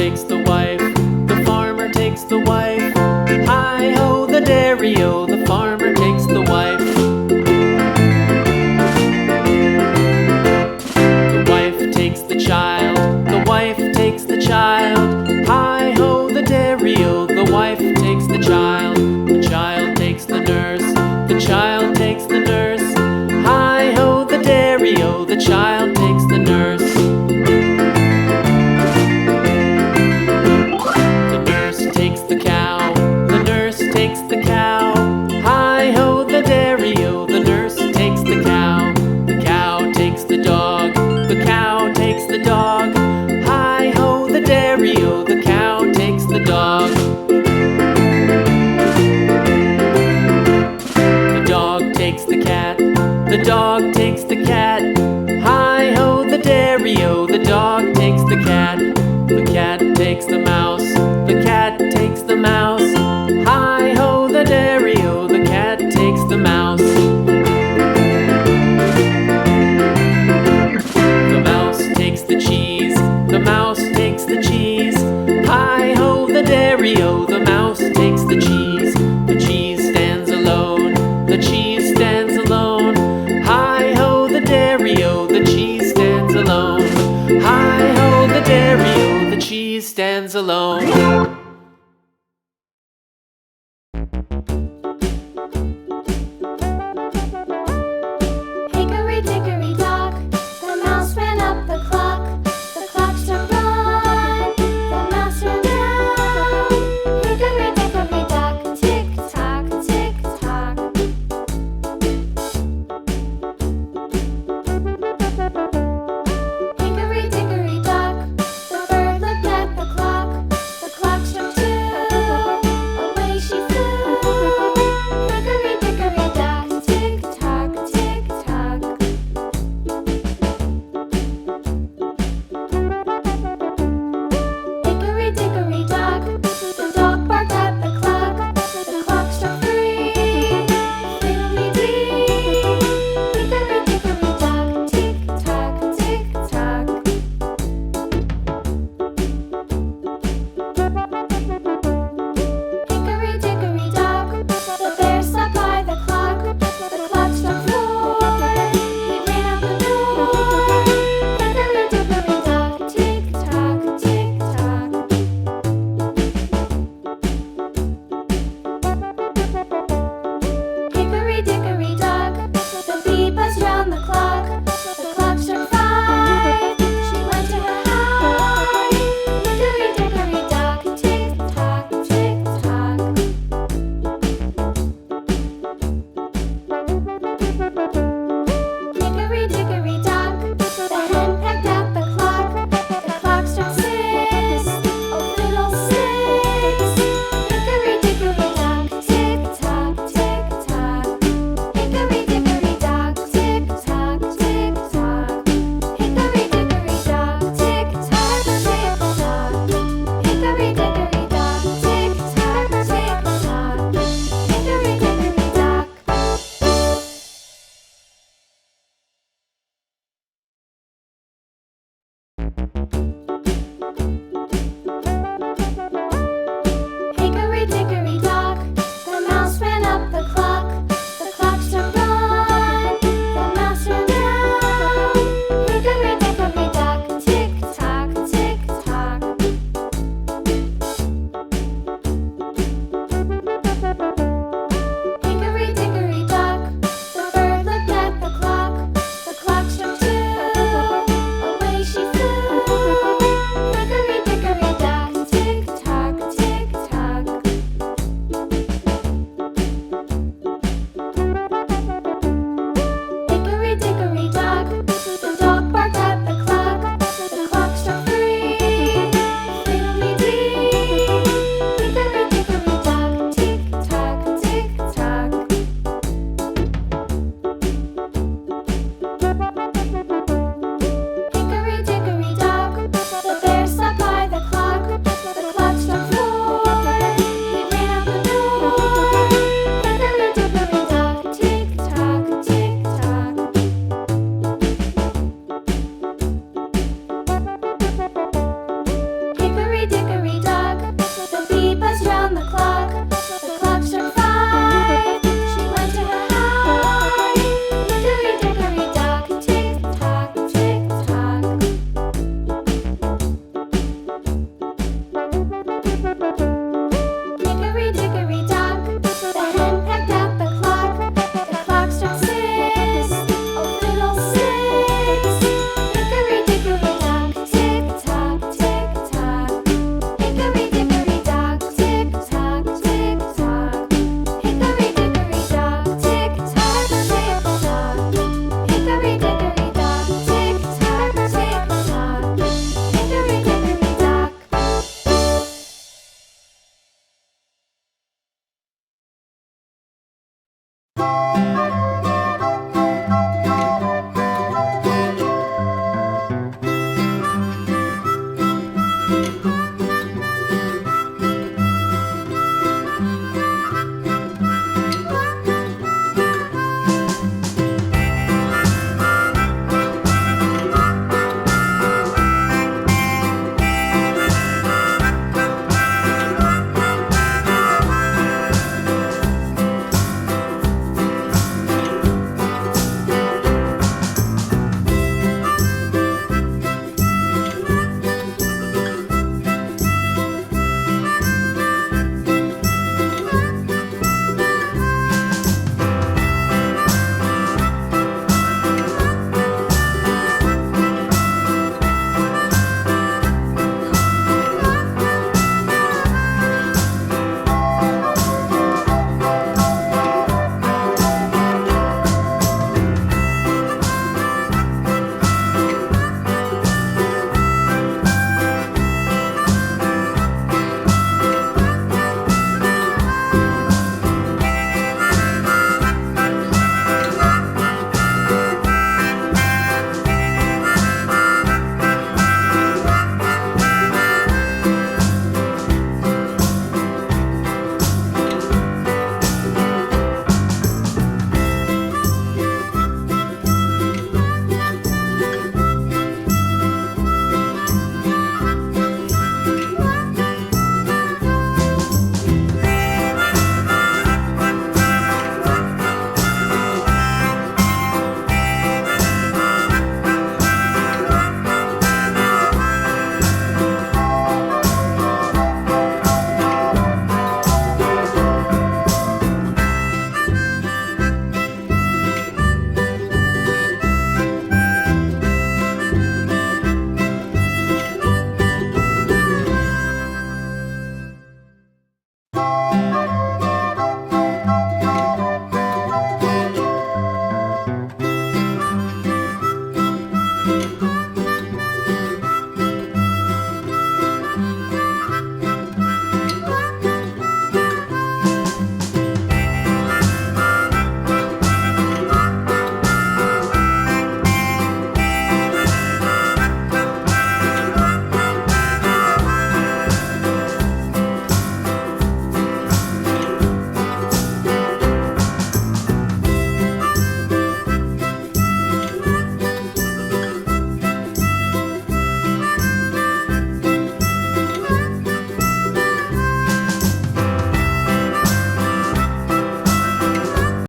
takes the wife, the farmer takes the wife. Hi-ho, the dairy-o, the farmer takes the wife. The wife takes the child, the wife takes the child. Hi-ho, the dairy-o, the wife takes the child. The child takes the nurse, the child takes the nurse. Hi-ho, the dairy-o, the child takes the nurse. The nurse takes the cow, the nurse takes the cow. Hi-ho, the dairy-o, the nurse takes the cow. The cow takes the dog, the cow takes the dog. Hi-ho, the dairy-o, the cow takes the dog. The dog takes the cat, the dog takes the cat. Hi-ho, the dairy-o, the dog takes the cat. The cat takes the mouse, the cat takes the mouse. Hi-ho, the dairy-o, the cat takes the mouse. The mouse takes the cheese, the mouse takes the cheese. Hi-ho, the dairy-o, the mouse takes the cheese. The cheese stands alone, the cheese stands alone. Hi-ho, the dairy-o, the cheese stands alone. Hi-ho, the dairy-o, the cheese stands alone.